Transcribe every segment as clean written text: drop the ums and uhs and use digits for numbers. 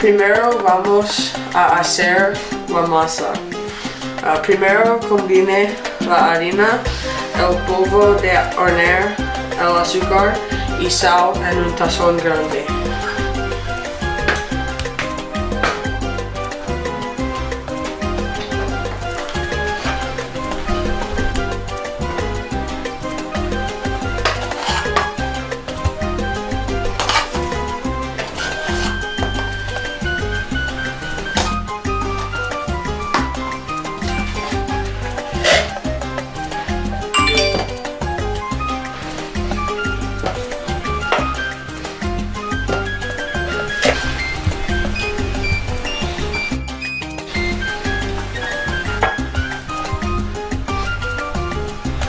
Primero vamos a hacer la masa. Primero combine la harina, el polvo de hornear, el azúcar y sal en un tazón grande.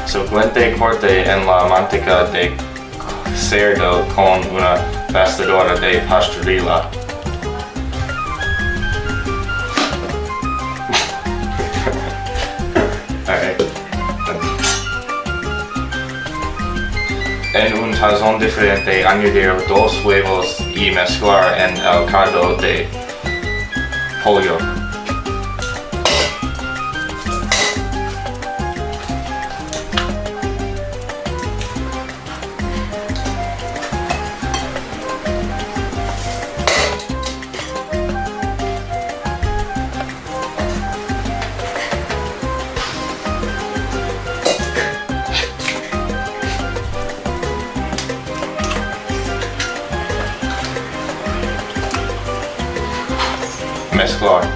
Siguiente corte en la manteca de cerdo con una bastidora de pastorela. En un tazón diferente añadir 2 huevos y mezclar en el caldo de pollo. Mezclar.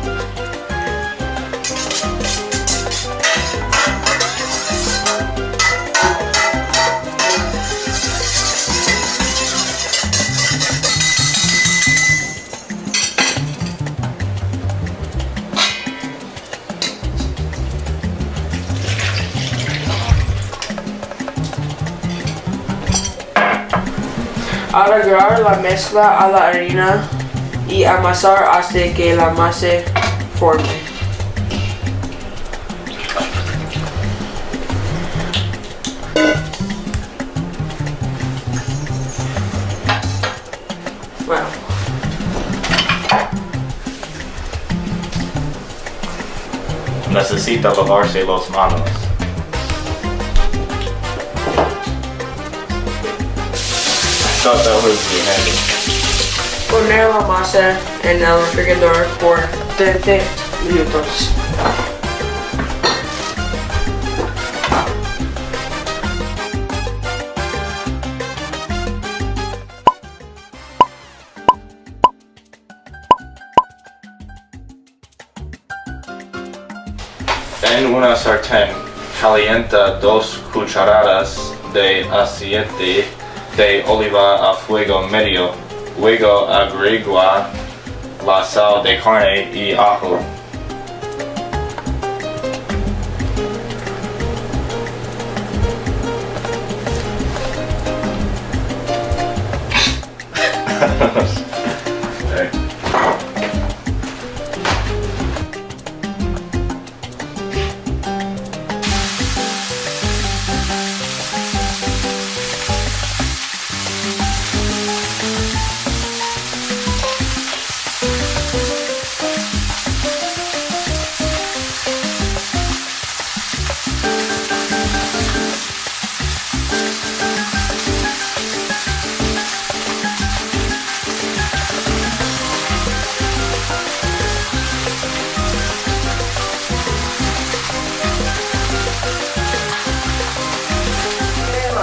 Agregar la mezcla a la harina y amasar hasta que la masa forme. Bueno. Necesita lavarse las manos. I thought that was the handy. Poner la masa en el refrigerador por 30 minutos. En una sartén, calienta 2 cucharadas de aceite de oliva a fuego medio. Luego agrega la sal de carne y ajo.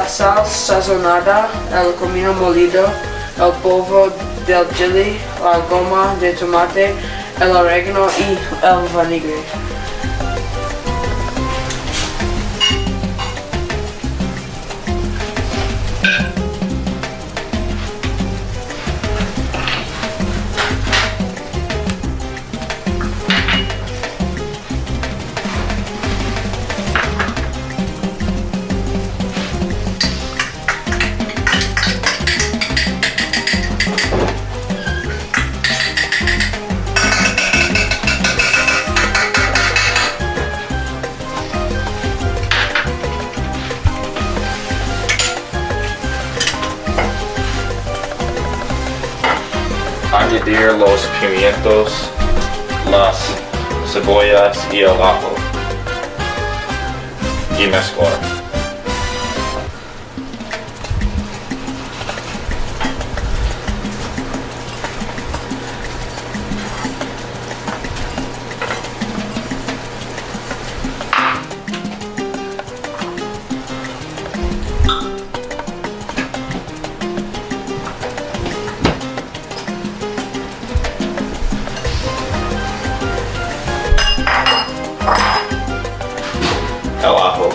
Sal sazonada, el comino molido, el polvo del chile, la goma de tomate, el orégano y el vinagre. freír los pimientos, las cebollas y el ajo. Y mezclar. El ajo.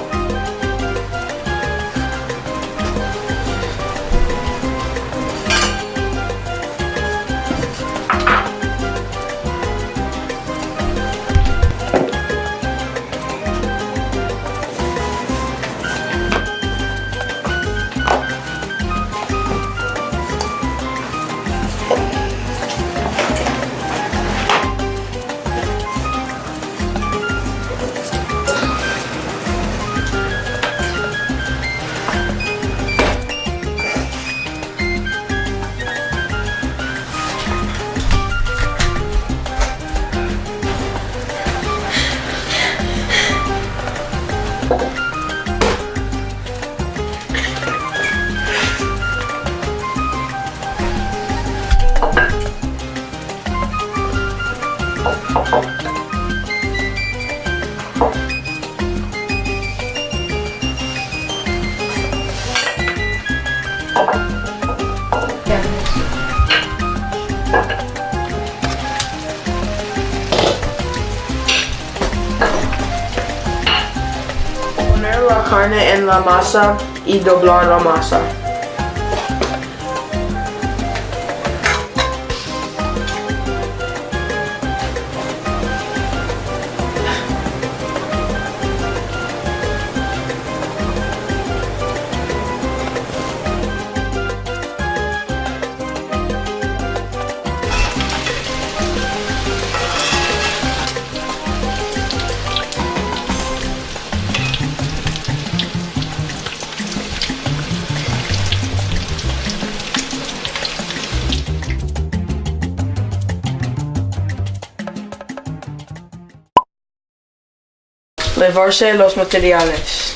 Poner la carne en la masa y doblar la masa. Lavarse los materiales.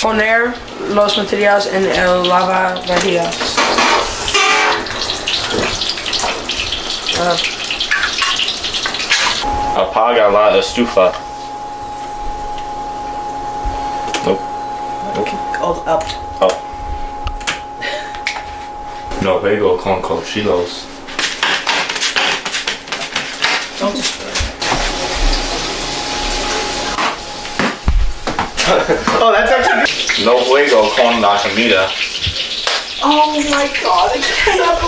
Poner los materiales en el lavavajillas. Apaga la estufa. Nope. Up. Oh. No vego con cuchillos. Oh, that's actually. No juego con la comida. Oh my god, I cannot